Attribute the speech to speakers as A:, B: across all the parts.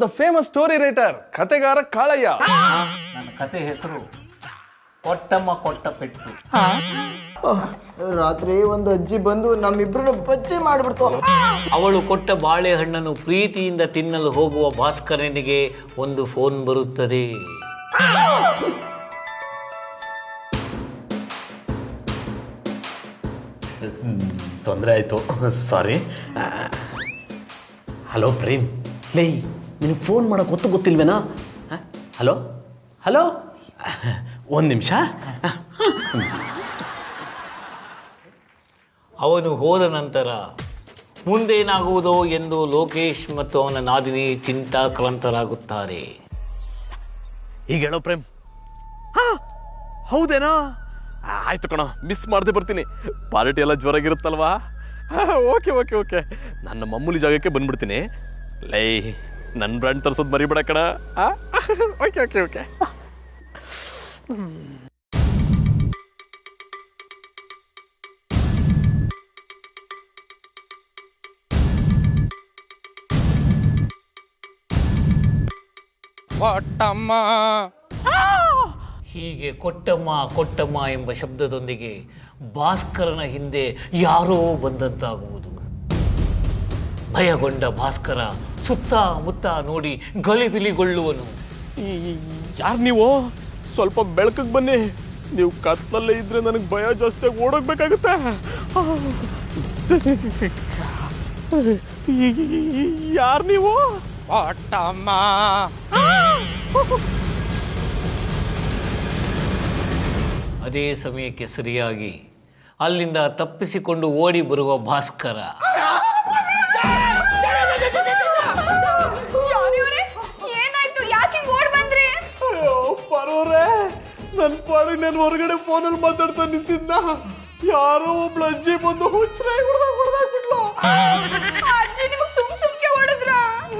A: The famous story writer ಕತೆಗಾರ ಕಾಳಯ್ಯ.
B: ನನ್ನ ಕತೆ ಹೆಸರು ಕೊಟ್ಟಮ್ಮ ಕೊಟ್ಟ ಪೆಟ್ಟು.
C: ರಾತ್ರಿ ಒಂದು ಅಜ್ಜಿ ಬಂದು ನಮ್ಮಿಬ್ರು ಬಜ್ಜಿ ಮಾಡಿಬಿಡ್ತು.
B: ಅವಳು ಕೊಟ್ಟ ಬಾಳೆಹಣ್ಣನ್ನು ಪ್ರೀತಿಯಿಂದ ತಿನ್ನಲು ಹೋಗುವ ಭಾಸ್ಕರನಿಗೆ ಒಂದು ಫೋನ್ ಬರುತ್ತದೆ.
D: ತೊಂದರೆ ಆಯಿತು, ಸಾರಿ. ಹಲೋ ಪ್ರೇಮ್, ಲೇ ನಿನಗೆ ಫೋನ್ ಮಾಡೋಕೆ ಗೊತ್ತಿಲ್ವೇನಾ? ಹಲೋ ಹಲೋ, ಒಂದು ನಿಮಿಷ.
B: ಅವನು ಹೋದ ನಂತರ ಮುಂದೇನಾಗುವುದೋ ಎಂದು ಲೋಕೇಶ್ ಮತ್ತು ಅವನ ನಾದಿನಿ ಚಿಂತಾಕ್ರಾಂತರಾಗುತ್ತಾರೆ.
D: ಈಗ ಹೇಳೋ ಪ್ರೇಮ್. ಹೌದೇನಾ? ಆಯ್ತು ಕಣ, ಮಿಸ್ ಮಾಡದೆ ಬರ್ತೀನಿ. ಪಾರ್ಟಿ ಎಲ್ಲ ಜೋರಾಗಿರುತ್ತಲ್ವಾ? ಓಕೆ ಓಕೆ ಓಕೆ, ನನ್ನ ಮಾಮೂಲಿ ಜಾಗಕ್ಕೆ ಬಂದ್ಬಿಡ್ತೀನಿ. ಲೈ ನನ್ನ ಬ್ರ್ಯಾಂಡ್ ತರಿಸೋದು ಮರಿಬೇಡ ಕಣ. Okay okay okay.
E: ಕೊಟ್ಟಮ್ಮ.
B: ಹೀಗೆ ಕೊಟ್ಟಮ್ಮ ಕೊಟ್ಟಮ್ಮ ಎಂಬ ಶಬ್ದದೊಂದಿಗೆ ಭಾಸ್ಕರನ ಹಿಂದೆ ಯಾರೋ ಬಂದಂತಾಗುವುದು. ಭಯಗೊಂಡ ಭಾಸ್ಕರ ಸುತ್ತ ಮುತ್ತ ನೋಡಿ ಗಲಿಬಿಲಿಗೊಳ್ಳುವನು.
D: ಯಾರು ನೀವು? ಸ್ವಲ್ಪ ಬೆಳಕಿಗೆ ಬನ್ನಿ. ನೀವು ಕತ್ತಲಲ್ಲೇ ಇದ್ರೆ ನನಗೆ ಭಯ ಜಾಸ್ತಿ, ಓಡೋಗ್ಬೇಕಾಗುತ್ತೆ. ಯಾರು ನೀವು?
E: ಕೊಟ್ಟಮ್ಮ.
B: ಅದೇ ಸಮಯಕ್ಕೆ ಸರಿಯಾಗಿ ಅಲ್ಲಿಂದ ತಪ್ಪಿಸಿಕೊಂಡು ಓಡಿ ಬರುವ ಭಾಸ್ಕರ.
F: ಏನಾಯ್ತು? ಯಾಕೆ ಓಡ್ ಬಂದ್ರಿ?
D: ಬರೋರೆ, ನನ್ನ ಪಾಡಿಗೆ ನಾನು ಹೊರಗಡೆ ಫೋನಲ್ಲಿ ಮಾತಾಡ್ತಾ ನಿಂತಿದ್ದ. ಯಾರೋ ಒಬ್ಳು ಅಜ್ಜಿ ಬಂದು ಹುಚ್ಚರಾಗಿ ಹೊಡೆದಾಕ್ಬಿಟ್ಲು.
F: ಅಜ್ಜಿ ನಿಮಗೆ ಸುಮ್ಕೆ ಹೊಡೆದ್ರ?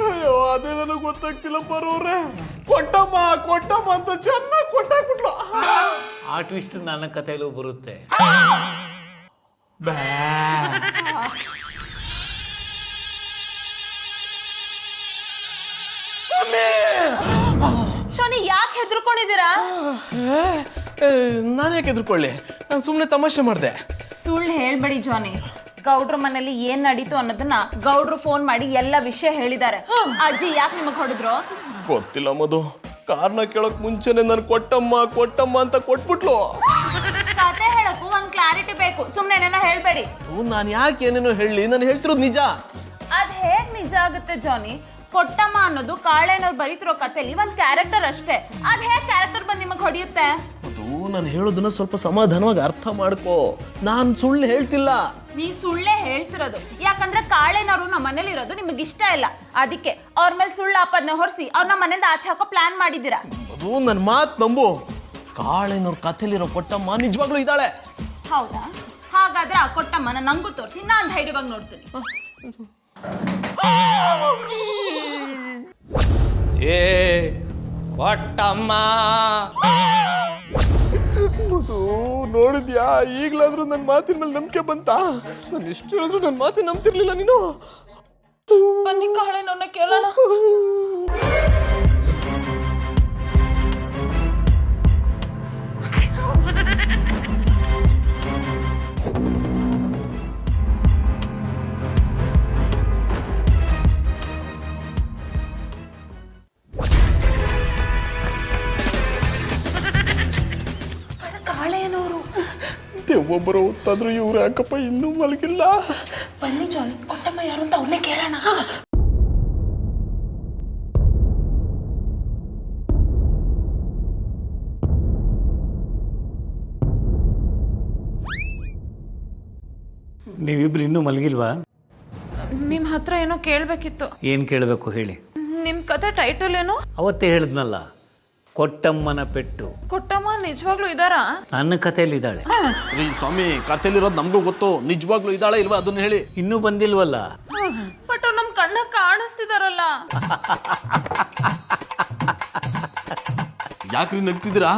D: ಅಯ್ಯೋ, ಅದೇ ನನಗೆ ಗೊತ್ತಾಗ್ತಿಲ್ಲ ಬರೋರೆ. ಕೊಟ್ಟಮ್ಮ ಕೊಟ್ಟಮ್ಮ ಅಂತ ಚೆನ್ನಾಗಿ ಕೊಟ್ಟಾಕ್ಬಿಟ್ಲು.
B: ಆ ಟ್ವಿಸ್ಟ್ ನನ್ನ ಕಥೆಯಲ್ಲೂ ಬರುತ್ತೆ.
F: ಶೋನಿ, ಯಾಕೆ ಹೆದರ್ಕೊಂಡಿದ್ದೀರಾ?
D: ನಾನು ಯಾಕೆ ಎದುರ್ಕೊಳ್ಳಿ? ನಾನು ಸುಮ್ಮನೆ ತಮಾಷೆ ಮಾಡಿದೆ.
F: ಸುಳ್ಳು ಹೇಳ್ಬೇಡಿ ಜಾನಿ. ಗೌಡ್ರ ಮನೇಲಿ ಏನ್ ನಡೀತು ಅನ್ನೋದನ್ನ ಗೌಡ್ರು ಫೋನ್ ಮಾಡಿ ಎಲ್ಲ ವಿಷಯ ಹೇಳಿದ್ದಾರೆ. ಅಜ್ಜಿ ಯಾಕೆ ನಿಮಗ್ ಹೊಡೆದ್ರು?
D: ಗೊತ್ತಿಲ್ಲ ಮಧು, ಕಾರಣ ಕೇಳಕ್ ಮುಂಚೆನೆ ನಾನು ಕೊಟ್ಟಮ್ಮ ಕೊಟ್ಟಮ್ಮ ಅಂತ ಕೊಟ್ಬಿಟ್ಲು.
F: ಕತೆ ಹೇಳಕ್ಕೂ ಒಂದ್ ಕ್ಲಾರಿಟಿ ಬೇಕು, ಸುಮ್ನೆ ಹೇಳ್ಬೇಡಿ.
D: ನಾನು ಯಾಕೆ ಏನೇನೋ ಹೇಳಿ, ನಾನು ಹೇಳ್ತಿರೋದು ನಿಜ.
F: ಅದ್ ಹೇಗ್ ನಿಜ ಆಗುತ್ತೆ ಜಾನಿ? ಕೊಟ್ಟಮ್ಮ ಅನ್ನೋದು ಕಾಳೇನವ್ರು ಬರೀತಿರೋ ಕಥೆಲಿ ಒಂದ್ ಕ್ಯಾರೆಕ್ಟರ್ ಅಷ್ಟೇ. ಅದ್ ಹೇಗ್ ಕ್ಯಾರೆಕ್ಟರ್ ಬಂದ್ ನಿಮಗ್ ಹೊಡೆಯುತ್ತೆ?
D: ಅದು ನಾನು ಹೇಳೋದನ್ನ ಸ್ವಲ್ಪ ಸಮಾಧಾನವಾಗಿ ಅರ್ಥ ಮಾಡ್ಕೋ. ನಾನು ಸುಳ್ಳು ಹೇಳ್ತಿಲ್ಲ.
F: ನೀ ಸುಳ್ಳೇ ಹೇಳ್ತಿರೋದು. ಯಾಕಂದ್ರೆ ಕಾಳೇನವ್ರು ನಮ್ಮ ಮನೇಲಿ ಇರೋದು ನಿಮಗ್ ಇಷ್ಟ ಇಲ್ಲ. ಅದಕ್ಕೆ ಅವ್ರ ಮೇಲೆ ಸುಳ್ಳು ಆಪಾದನೆ ಹೊರಿಸಿ ಅವ್ರನ್ನ ಮನೆಯಿಂದ ಆಚೆ ಹಾಕೋ ಪ್ಲಾನ್ ಮಾಡಿದ್ದೀರಾ.
D: ಅದು ನನ್ನ ಮಾತು ನಂಬು. ಕಾಳೇನವ್ರ ಕಥೆಲಿರೋ ಕೊಟ್ಟಮ್ಮ ನಿಜವಾಗ್ಲೂ ಇದ್ದಾಳೆ.
F: ಹೌದಾ? ಹಾಗಾದ್ರೆ ಆ ಕೊಟ್ಟಮ್ಮನ ನಂಗೂ ತೋರಿಸಿ, ನಾನ್ ಧೈರ್ಯವಾಗಿ ನೋಡ್ತೀನಿ.
E: ಏ ಕೊಟ್ಟಮ್ಮ.
D: ನೋಡಿದ್ಯಾ, ಈಗಲಾದ್ರೂ ನನ್ನ ಮಾತಿನ ಮೇಲೆ ನಂಬಿಕೆ ಬಂತಾ? ನಾನು ಎಷ್ಟು ಹೇಳಿದ್ರು ನನ್ನ ಮಾತಿನ ನಂಬ್ತಿರ್ಲಿಲ್ಲ ನೀನು.
F: ಬನ್ನಿ ಕಾಳೇನವ್ರನ್ನ ಕೇಳೋಣ. ಕಾಳೇನವರು
D: ಒಬ್ಬರು ಹೊತ್ತಾದ್ರೂ ಇವ್ರು ಯಾಕಪ್ಪ ಇನ್ನೂ ಮಲಗಿಲ್ಲ?
F: ಬನ್ನಿ ಜಾನಿ, ಕೊಟ್ಟಮ್ಮ ಯಾರು ಅಂತ ಅವ್ರನ್ನೇ ಕೇಳೋಣ.
B: ನೀವಿಬ್ರು ಇನ್ನೂ ಮಲಗಿಲ್ವಾ?
F: ನಿಮ್ ಹತ್ರ ಏನೋ ಕೇಳ್ಬೇಕಿತ್ತು.
B: ಏನ್ ಕೇಳಬೇಕು ಹೇಳಿ.
F: ನಿಮ್ ಕತೆ ಟೈಟಲ್ ಏನು?
B: ಅವತ್ತೇ ಹೇಳಿದ್ನಲ್ಲ, ಕೊಟ್ಟಮ್ಮನ ಪೆಟ್ಟು.
F: ಕೊಟ್ಟಮ್ಮ ನಿಜವಾಗ್ಲೂ ಇದಾರಾ?
B: ನನ್ನ ಕಥೆಯಲ್ಲಿ ಇದ್ದಾಳೆ.
D: ರೀ ಸ್ವಾಮಿ, ಕಥೆಲಿರೋದು ನಮಗೂ ಗೊತ್ತು. ನಿಜವಾಗ್ಲೂ ಇದ್ದಾಳೆ ಇಲ್ವಾ ಅದನ್ನ ಹೇಳಿ.
B: ಇನ್ನೂ ಬಂದಿಲ್ವಲ್ಲ?
F: ಬಟ್ ಅವ್ರು ನಮ್ ಕಣ್ಣ ಕಾಣಿಸ್ತಿದಾರಲ್ಲ.
D: ಯಾಕ್ರಿ ನಗ್ತಿದ್ದೀರಾ?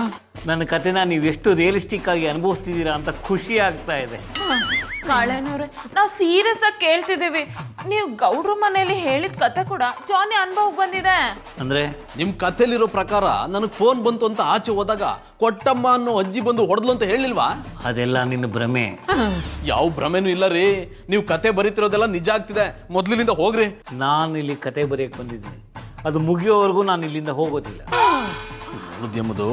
B: ನನ್ನ ಕತೆನ ನೀವು ಎಷ್ಟು ರಿಯಲಿಸ್ಟಿಕ್ ಆಗಿ ಅನುಭವಿಸ್ತಿದ್ದೀರಾ ಅಂತ ಖುಷಿ ಆಗ್ತಾ ಇದೆ.
F: ಕಾಳೆನವ್ರೆ, ನಾವು ಸೀರಿಯಸ್ ಆಗಿ ಕೇಳ್ತಿದ್ದೀವಿ. ನೀವು ಗೌಡ್ರ ಮನೆಯಲ್ಲಿ ಹೇಳಿದ ಕತೆ ಕೂಡ ಜಾನಿ ಅನುಭವಕ್ಕೆ ಬಂದಿದೆ.
B: ಅಂದ್ರೆ
D: ನಿಮ್ ಕಥೆಲಿರೋ ಪ್ರಕಾರ ನನಗೆ ಫೋನ್ ಬಂತು ಅಂತ ಆಚೆ ಹೋದಾಗ ಕೊಟ್ಟಮ್ಮ ಅನ್ನೋ ಅಜ್ಜಿ ಬಂದು ಹೊಡೆದ್ಲು ಅಂತ ಹೇಳಿಲ್ವಾ?
B: ಅದೆಲ್ಲ ನಿನ್ನ ಭ್ರಮೆ.
D: ಯಾವ ಭ್ರಮೆನೂ ಇಲ್ಲ ರೀ. ನೀವು ಕತೆ ಬರೀತಿರೋದೆಲ್ಲ ನಿಜ ಆಗ್ತಿದೆ. ಮೊದ್ಲಿನಿಂದ ಹೋಗ್ರಿ.
B: ನಾನು ಇಲ್ಲಿ ಕತೆ ಬರೆಯಕ್ಕೆ ಬಂದಿದ್ದೀನಿ. ಅದು ಮುಗಿಯೋವರೆಗೂ ನಾನು ಇಲ್ಲಿಂದ ಹೋಗೋದಿಲ್ಲ.
D: ಉದ್ಯಮದು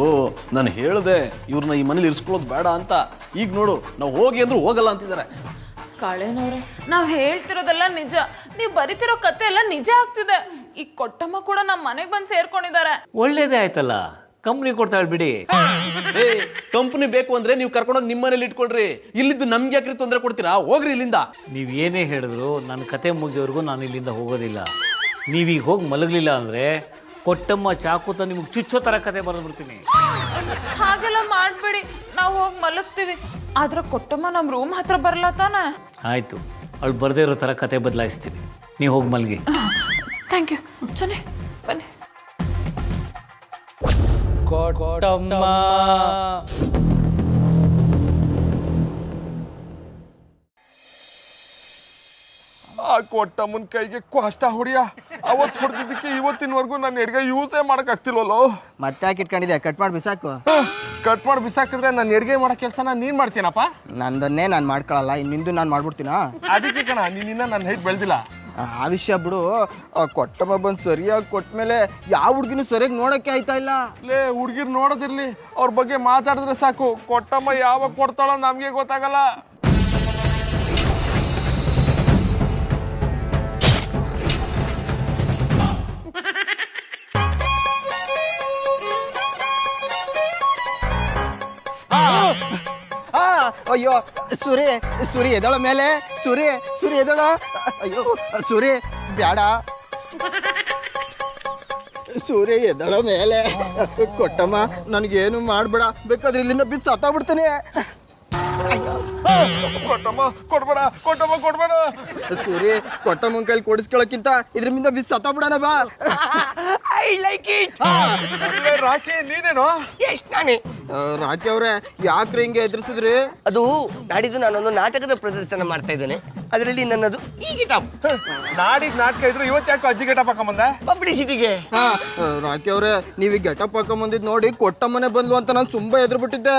D: ನಾನು ಹೇಳಿದೆ ಇವ್ರನ್ನ ಈ ಮನೇಲಿ ಇರಿಸ್ಕೊಳ್ಳೋದು ಬೇಡ ಅಂತ. ಈಗ ನೋಡು, ನಾವು ಹೋಗಿ ಅಂದ್ರೂ ಹೋಗಲ್ಲ ಅಂತಿದ್ದಾರೆ.
F: ಕಾಳೆನವ್ರೆ, ನಾವು ಹೇಳ್ತಿರೋದೆಲ್ಲ ನಿಜ. ನೀವು ಬರಿತಿರೋ ಕತೆ ಎಲ್ಲ ನಿಜ ಆಗ್ತಿದೆ. ಈ ಕೊಟ್ಟಮ್ಮ ಕೂಡ ನಮ್ಮ ಮನೆಗೆ ಬಂದು ಸೇರ್ಕೊಂಡಿದ್ದಾರೆ.
B: ಒಳ್ಳೇದೇ ಆಯ್ತಲ್ಲ, ಕಂಪ್ನಿ ಕೊಡ್ತಾಳೆ ಬಿಡಿ.
D: ಏ, ಕಂಪ್ನಿ ಬೇಕು ಅಂದ್ರೆ ನೀವು ಕರ್ಕೊಂಡೋಗಿ ನಿಮ್ಮ ಮನೇಲಿ ಇಟ್ಕೊಳ್ರಿ. ಇಲ್ಲಿದ್ದು ನಮ್ಗೆ ಯಾಕ್ರಿ ತೊಂದರೆ ಕೊಡ್ತೀರಾ? ಹೋಗ್ರಿ ಇಲ್ಲಿಂದ.
B: ನೀವು ಏನೇ ಹೇಳಿದ್ರು ನನ್ನ ಕತೆ ಮುಗಿಯೋವರೆಗೂ ನಾನು ಇಲ್ಲಿಂದ ಹೋಗೋದಿಲ್ಲ. ನೀವೀಗ ಹೋಗಿ ಮಲಗಲಿಲ್ಲ ಅಂದರೆ ಕೊಟ್ಟಮ್ಮ ಚಾಕುತ ನಿಮಗೆ ಚುಚ್ಚೋ ಥರ ಕತೆ ಬರೆದ್ಬಿಡ್ತೀನಿ.
F: ಹಾಗೆಲ್ಲ ಮಾಡಬೇಡಿ, ನಾವು ಹೋಗಿ ಮಲಗ್ತೀವಿ. ಆದ್ರೆ ಕೊಟ್ಟಮ್ಮ ನಮ್ಮ ರೂಮ್ ಹತ್ರ ಬರಲ್ಲ ತಾನೆ?
B: ಆಯಿತು, ಅವಳು ಬರದೇ ಇರೋ ಥರ ಕತೆ ಬದಲಾಯಿಸ್ತೀನಿ. ನೀವು ಹೋಗಿ ಮಲಗಿ.
F: Thank you. ಚೆನ್ನಿ ಬನ್ನಿ.
E: ಕೊಟ್ಟಮ್ಮ
A: ಆ ಕೊಟ್ಟಮ್ಮನ ಕೈಗೆ ಕಷ್ಟ ಹೊಡಿಯ. ಅವತ್ತು ಹೊಡೆದಿದ್ದಕ್ಕೆ ಇವತ್ತಿನವರೆಗೂ ನನ್ನ ಎಡ್ಗೆ ಯೂಸೇ ಮಾಡಕ್ ಆಗ್ತಿಲ್ವಲ್ಲೋ.
C: ಮತ್ತೆ ಯಾಕೆ ಇಟ್ಕೊಂಡಿದ್ದೆ? ಕಟ್ ಮಾಡಿ ಬಿಸಾಕು.
A: ಕಟ್ ಮಾಡಿ ಬಿಸಾಕಿದ್ರೆ ನನ್ನ ಎಡ್ಗೆ ಮಾಡೋ ಕೆಲಸನ ನೀನ್ ಮಾಡ್ತೀನಪ್ಪ.
C: ನಂದನ್ನೇ ನಾನು ಮಾಡ್ಕೊಳಲ್ಲ, ಇನ್ನಿಂದು ನಾನು ಮಾಡ್ಬಿಡ್ತೀನ.
A: ಅದಕ್ಕೆ ಕಣ ನೀನಿನ್ನ ನನ್ನ ಹೈಟ್ ಬೆಳೆದಿಲ್ಲ.
C: ಆ ವಿಷಯ ಬಿಡು. ಕೊಟ್ಟಮ್ಮ ಬಂದು ಸರಿಯಾಗಿ ಕೊಟ್ಮೇಲೆ ಯಾವ ಹುಡುಗಿನೂ ಸರಿಯಾಗಿ ನೋಡಕ್ಕೆ ಆಯ್ತಾ ಇಲ್ಲ.
A: ಲೇ, ಹುಡ್ಗಿರ್ ನೋಡೋದಿರ್ಲಿ, ಅವ್ರ ಬಗ್ಗೆ ಮಾತಾಡಿದ್ರೆ ಸಾಕು. ಕೊಟ್ಟಮ್ಮ ಯಾವಾಗ ಕೊಡ್ತಾಳೋ ನಮ್ಗೆ ಗೊತ್ತಾಗಲ್ಲ.
C: ಅಯ್ಯೋ ಸುರಿ, ಸುರಿ ಎದಳ ಮೇಲೆ. ಸುರಿ, ಸುರಿ ಎದಳ. ಅಯ್ಯೋ ಸುರಿ ಬ್ಯಾಡ. ಸೂರ್ಯ ಎದಳ ಮೇಲೆ. ಕೊಟ್ಟಮ್ಮ ನನಗೇನು ಮಾಡಬೇಡ, ಬೇಕಾದ್ರೆ ಇಲ್ಲಿಂದ ಬಿದ್ದು ಸತ್ತಾಗ್ಬಿಡ್ತೀನಿ.
A: ಕೊಟ್ಟಮ್ಮ ಕೊಡ್ಬೇಡ, ಕೊಟ್ಟಮ್ಮ ಕೊಡ್ಬೇಡ.
C: ಸೂರಿ, ಕೊಟ್ಟಮ್ಮನ ಕೈಲಿ ಕೊಡಿಸ್ಕೊಳಕ್ಕಿಂತ ಇದ್ರ ಮಿಂದ ಬಿದ್ದು ಸತ್ತಾಗ್ಬಿಡಣ ಬಾ.
G: I like it.
A: ರಾಕಿ ನೀನೇನು?
G: ಎಷ್ಟು ನಾನೇ.
C: ರಾಕಿ ಅವ್ರೆ, ಯಾಕ್ರಿ ಹಿಂಗೆ ಎದುರಿಸಿದ್ರಿ?
G: ಅದು ನಾಡಿದ್ದು ನಾನೊಂದು ನಾಟಕದ ಪ್ರದರ್ಶನ ಮಾಡ್ತಾ ಇದ್ದೇನೆ. ಅದರಲ್ಲಿ ನನ್ನದು ಈ ಗಿಟಾಪ್.
A: ನಾಡಿದ್ ನಾಟಕ ಇದ್ರು ಇವತ್ತು ಯಾಕೆ ಅಜ್ಜಿ ಗೆಟಪ್ ಹಾಕೊಂಬಂದೆ?
G: ಪಬ್ಲಿಸಿಟಿಗೆ.
C: ರಾಕಿ ಅವ್ರೆ, ನೀವು ಈ ಗೆಟಪ್ ಹಾಕೊಂಬಂದಿದ್ ನೋಡಿ ಕೊಟ್ಟಮ್ಮನೆ ಬಂದ್ಲು ಅಂತ ನಾನು ತುಂಬಾ ಎದುರು ಬಿಟ್ಟಿದ್ದೆ.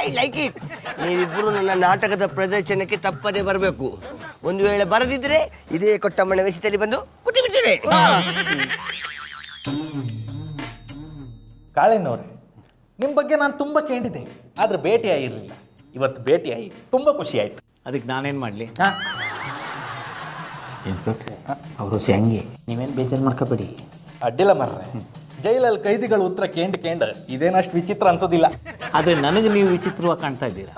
G: I like it. ನೀವಿಬ್ಬರು ನನ್ನ ನಾಟಕದ ಪ್ರದರ್ಶನಕ್ಕೆ ತಪ್ಪದೇ ಬರಬೇಕು. ಒಂದು ವೇಳೆ ಬರದಿದ್ರೆ ಇದೇ ಕೊಟ್ಟಮ್ಮನ ವೇಷದಲ್ಲಿ ಬಂದು ಕುಟ್ಟಿ ಬಿಡ್ತೇನೆ.
E: ಕಾಳೆನವ್ರೆ, ನಿಮ್ಮ ಬಗ್ಗೆ ನಾನು ತುಂಬ ಕೇಳಿದ್ದೆ, ಆದ್ರೆ ಭೇಟಿ ಆಗಿರಲಿಲ್ಲ. ಇವತ್ತು ಭೇಟಿ ಆಗಿ ತುಂಬ ಖುಷಿ ಆಯ್ತು.
B: ಅದಕ್ಕೆ ನಾನೇನು ಮಾಡಲಿ?
E: ಇನ್ಸ್ಪೆಕ್ಟ್ರೆ, ಅವರು ಹಂಗೆ, ನೀವೇನು ಬೇಜಾರು ಮಾಡ್ಕೋಬೇಡಿ. ಅಡ್ಡಿಲ್ಲ ಮರ್ರೆ, ಜೈಲಲ್ಲಿ ಕೈದಿಗಳು ಉತ್ತರ ಕೇಂಡ್ ಇದೇನಷ್ಟು ವಿಚಿತ್ರ ಅನ್ಸೋದಿಲ್ಲ.
B: ಆದರೆ ನನಗೆ ನೀವು ವಿಚಿತ್ರವಾಗಿ ಕಾಣ್ತಾ ಇದ್ದೀರಾ.